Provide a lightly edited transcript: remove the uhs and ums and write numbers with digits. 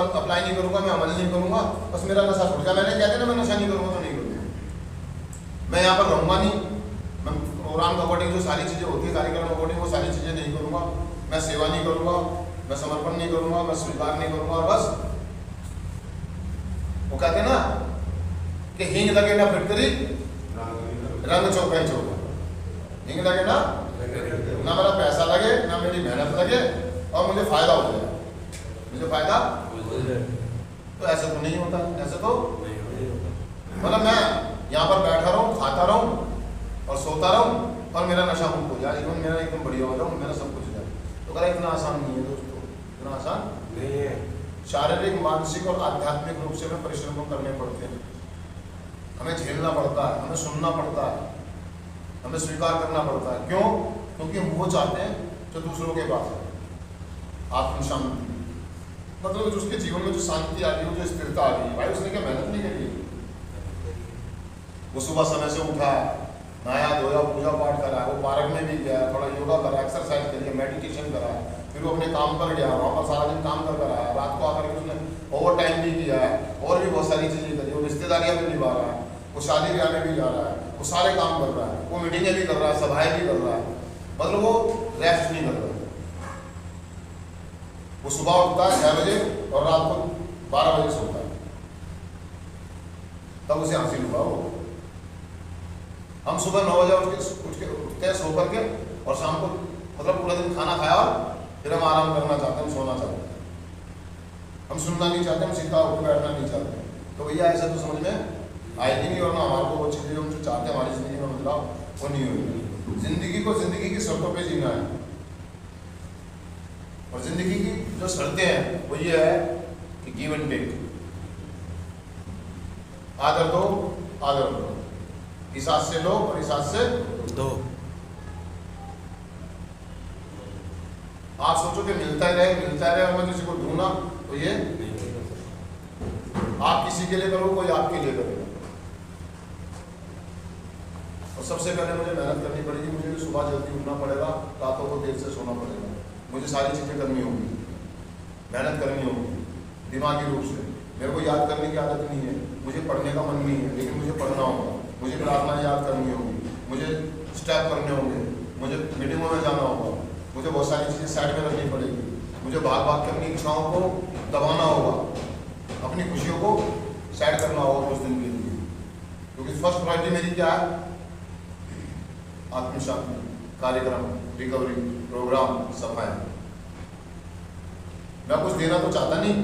Apply नहीं करूंगा, मैं अमल नहीं करूंगा, बस मेरा नशा छूट जाए। मैंने कहते ना मैं नशा नहीं करूंगा तो नहीं करूंगा, मैं यहाँ पर रहूंगा नहीं, मैं प्रोग्राम के अकॉर्डिंग जो सारी चीज़ें होती है कार्यक्रम अकॉर्डिंग वो सारी चीज़ें नहीं करूंगा, मैं सेवा नहीं करूंगा, मैं समर्पण नहीं करूंगा, मैं स्वीकार नहीं करूंगा। और बस वो कहते हैं ना कि हींग लगे ना फिटकरी रंग चौका ही चौका, हींग लगे ना मेरा पैसा लगे ना मेरी मेहनत लगे और मुझे फायदा हो जाए, मुझे फायदा तो ऐसे तो नहीं होता, ऐसे तो मतलब मैं यहाँ पर बैठा रहूँ, खाता रहूँ और सोता रहूँ और मेरा नशा मुक्त हो जाए, इवन मेरा एकदम बढ़िया हो जाऊँ, मेरा सब कुछ हो जाए। तो कह इतना आसान नहीं है दोस्तों, इतना आसान नहीं है। शारीरिक, मानसिक और आध्यात्मिक रूप से हमें परिश्रम करने पड़ते हैं, हमें झेलना पड़ता है, हमें सुनना पड़ता है, हमें स्वीकार करना पड़ता है। क्यों? क्योंकि हम वो चाहते हैं जो दूसरों के पास है, आत्म शांति, मतलब उसके जीवन में जो शांति आ गई, जो स्थिरता आ गई। भाई उसने क्या मेहनत नहीं करी, वो सुबह समय से उठा, नहाया धोया, पूजा पाठ करा, वो पार्क में भी गया, थोड़ा योगा करा, एक्सरसाइज करी, मेडिटेशन करा, फिर वो अपने काम पर गया, वहाँ पर सारा दिन काम कर आया, रात को आकर के उसने ओवर टाइम भी किया है और भी बहुत सारी चीज़ें करी, वो रिश्तेदारियाँ भी निभा रहा है, वो शादी ब्याह में भी जा रहा है, वो सारे काम कर रहा है, वो मीटिंगें भी कर रहा है, सभाएं भी कर रहा है, मतलब वो रेस्ट नहीं कर रहा है। वो सुबह उठता है 6 बजे और रात को 12 बजे सोता है, तब उसे हासिल हुआ वो। हम सुबह 9 बजे उठते हैं सो करके और शाम को मतलब पूरा दिन खाना खाया और फिर हम आराम करना चाहते हैं, हम सोना चाहते हैं, हम सुनना नहीं चाहते, हम सीधा उठ बैठना नहीं चाहते। तो भैया ऐसा तो समझ में आएगी नहीं, और ना हमारे को वो चीज़ें हम जो चाहते हैं हमारी ज़िंदगी में बदलाव वो नहीं होगी। जिंदगी को जिंदगी की शर्तों पे जीना है, और जिंदगी की जो शर्तें हैं वो ये है कि गिव एंड टेक, आदर दो आदर दो, इस हाथ से लो और इस हाथ से दो। आप सोचो कि मिलता ही रहे और मैं किसी को दूं ना, तो ये आप किसी के लिए करो, कोई आपके लिए करेगा। और सबसे पहले मुझे मेहनत करनी पड़ेगी, मुझे भी सुबह जल्दी उठना पड़ेगा, रातों को देर से सोना पड़ेगा, मुझे सारी चीज़ें करनी होगी, मेहनत करनी होगी दिमागी रूप से। मेरे को याद करने की आदत नहीं है, मुझे पढ़ने का मन नहीं है, लेकिन मुझे पढ़ना होगा, मुझे प्रार्थना याद करनी होगी, मुझे स्टेप करने होंगे, मुझे मीटिंगों में जाना होगा, मुझे बहुत सारी चीज़ें साइड में रखनी पड़ेगी, मुझे भाग भाग के अपनी इच्छाओं को दबाना होगा, अपनी खुशियों को साइड करना होगा कुछ दिन के लिए। क्योंकि फर्स्ट प्रायोरिटी मेरी क्या है? आत्म शांति, कार्यक्रम, रिकवरी, प्रोग्राम, सफाई। मैं कुछ देना तो चाहता नहीं,